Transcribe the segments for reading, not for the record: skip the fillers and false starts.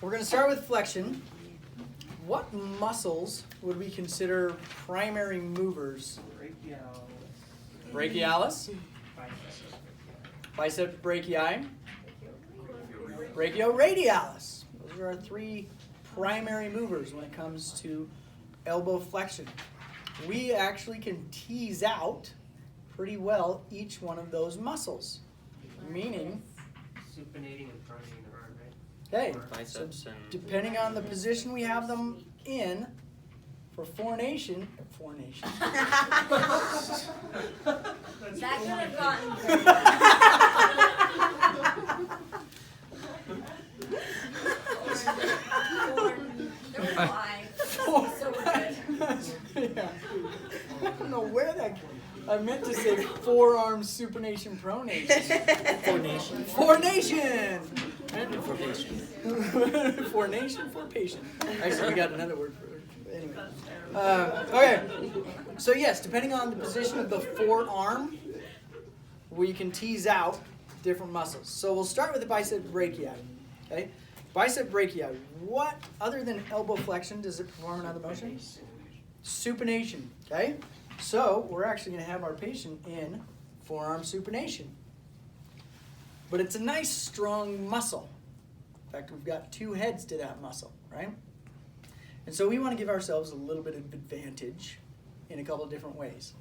we're going to start with flexion. What muscles would we consider primary movers? Brachialis. Biceps brachii. Brachioradialis. Those are our three primary movers when it comes to elbow flexion. We actually can tease out pretty well each one of those muscles, meaning supinating and pronating the arm, right? okay, Biceps so and depending on the position we have them in, for forenation. That could have gotten Yeah. I don't know where that came. I meant to say forearm supination pronation. Forenation. Forenation! Formation. Forenation for patient. Actually, we got another word for it. Anyway. Okay. So yes, depending on the position of the forearm, we can tease out different muscles. So we'll start with the bicep brachii. Okay? Bicep brachii. What, other than elbow flexion, does it perform another motion? Supination. Okay? So we're actually going to have our patient in forearm supination. But it's a nice, strong muscle. In fact, we've got two heads to that muscle, right? And so we want to give ourselves a little bit of advantage in a couple of different ways.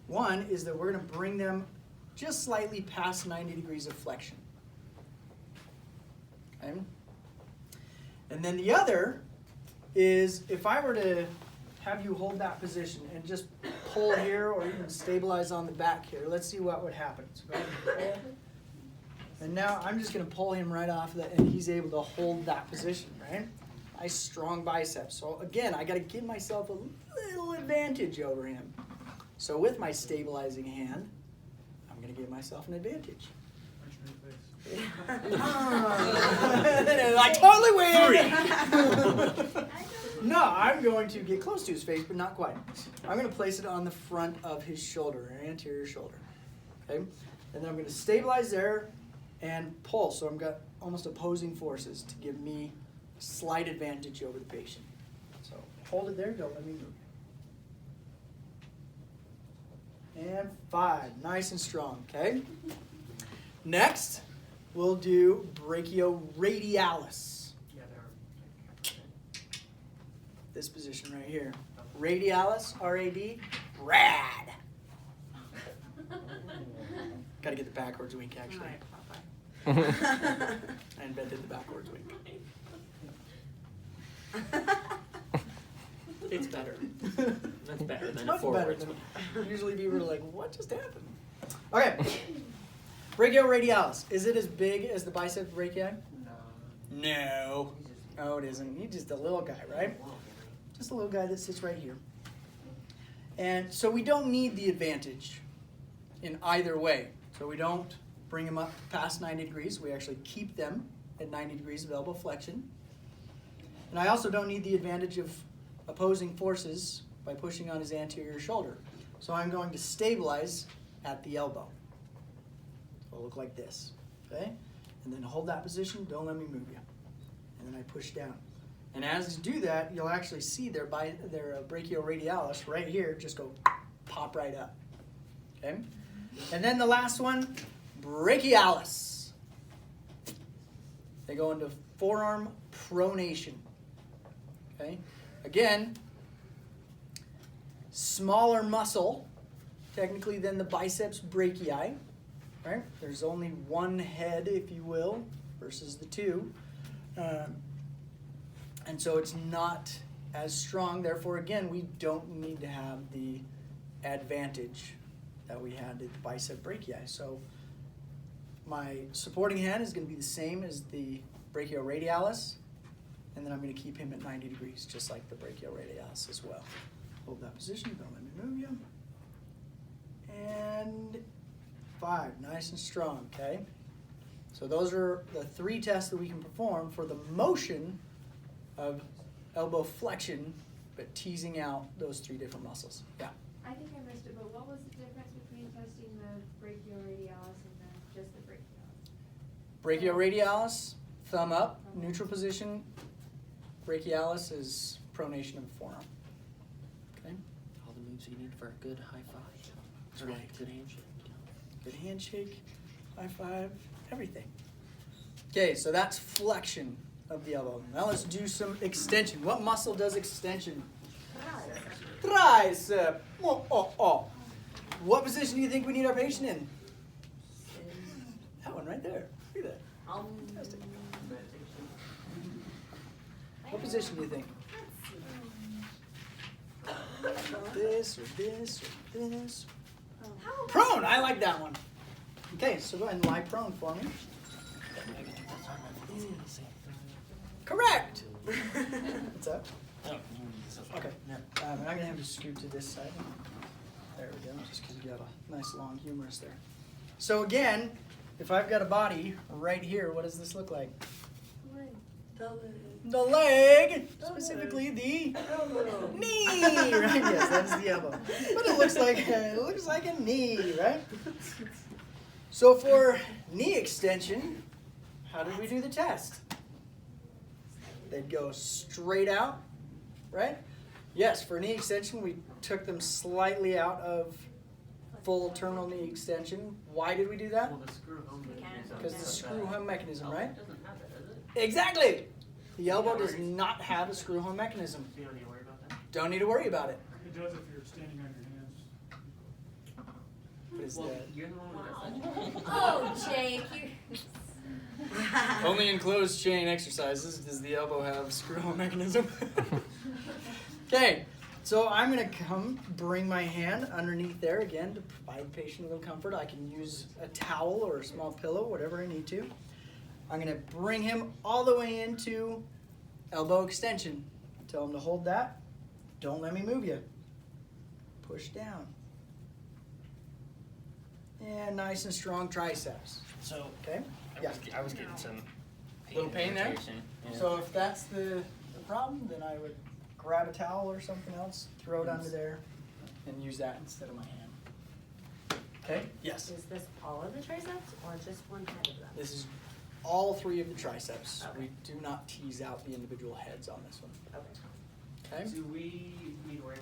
One is that we're going to bring them just slightly past 90 degrees of flexion. Okay? And then the other is if I were to have you hold that position and just pull here or even stabilize on the back here, let's see what would happen. So go ahead and pull. And now I'm just going to pull him right off of that, and he's able to hold that position, right? Nice strong biceps. So again, I got to give myself a little advantage over him. So with my stabilizing hand, I'm going to give myself an advantage. I totally win! No, I'm going to get close to his face, but not quite. I'm going to place it on the front of his shoulder, anterior shoulder. Okay? And then I'm going to stabilize there and pull. So I've got almost opposing forces to give me a slight advantage over the patient. So hold it there, don't let me move. And 5, nice and strong, okay? Next, we'll do brachioradialis. This position right here. Radialis, R-A-D, rad. Got to get the backwards wink, actually. I invented the backwards wink. It's better. That's better It's than much a forward. better than usually people are like, what just happened? Okay. Brachioradialis. Is it as big as the bicep brachii? No. No, it isn't. He's just a little guy, right? Just a little guy that sits right here. And so we don't need the advantage in either way. So we don't bring them up past 90 degrees. We actually keep them at 90 degrees of elbow flexion. And I also don't need the advantage of opposing forces by pushing on his anterior shoulder. So I'm going to stabilize at the elbow. So it'll look like this, okay? And then hold that position, don't let me move you. And then I push down. And as you do that, you'll actually see their brachioradialis right here just go pop right up, okay? And then the last one, brachialis. They go into forearm pronation, okay? Again, smaller muscle, technically, than the biceps brachii, right? There's only one head, if you will, versus the two. And so it's not as strong. Therefore, again, we don't need to have the advantage that we had at the bicep brachii. So my supporting hand is going to be the same as the brachioradialis. And then I'm going to keep him at 90 degrees, just like the brachioradialis as well. Hold that position. Don't let me move you. And 5. Nice and strong, okay? So those are the 3 tests that we can perform for the motion of elbow flexion, but teasing out those 3 different muscles. Yeah? I think I missed it, but what was the difference between testing the brachioradialis and then just the brachialis? Brachioradialis, thumb up, neutral position. Brachialis is pronation of the forearm. Okay. All the moves you need for a good high five. That's right. Good handshake. Good handshake, high five, everything. Okay, so that's flexion of the elbow. Now let's do some extension. What muscle does extension? Tricep. Oh, oh, oh. What position do you think we need our patient in? That one right there. Look at that. Fantastic. What position do you think? This or this or this? Prone. I like that one. Okay, so go ahead and lie prone for me. Correct. What's up? Okay. I'm going to have you scoot to this side. There we go, just because you got a nice long humerus there. So again, if I've got a body right here, what does this look like? The leg, specifically the knee, right? Yes, that's the elbow. But it looks like a knee, right? So for knee extension, how did we do the test? They'd go straight out, right? Yes, for knee extension, we took them slightly out of full terminal knee extension. Why did we do that? Well, the screw home mechanism. Because the screw home mechanism, right? It doesn't have that, does it? Exactly. The elbow does not have a screw home mechanism. So you don't need to worry about that? Don't need to worry about it. It does if you're standing on your hands. What is Well, that? you're the one who does that. Oh, Jake, you. Only in closed chain exercises does the elbow have screw home mechanism. Okay, so I'm going to come bring my hand underneath there again to provide the patient a little comfort. I can use a towel or a small pillow, whatever I need to. I'm going to bring him all the way into elbow extension. Tell him to hold that. Don't let me move you. Push down. And nice and strong triceps. So Okay? I was getting some Little pain there? irritation. Yeah. So if that's the problem, then I would grab a towel or something else, throw it under there, and use that instead of my hand. Okay? Yes. Is this all of the triceps or just one head of them? This is all three of the triceps. Okay. We do not tease out the individual heads on this one. Okay. Okay? Do we need to worry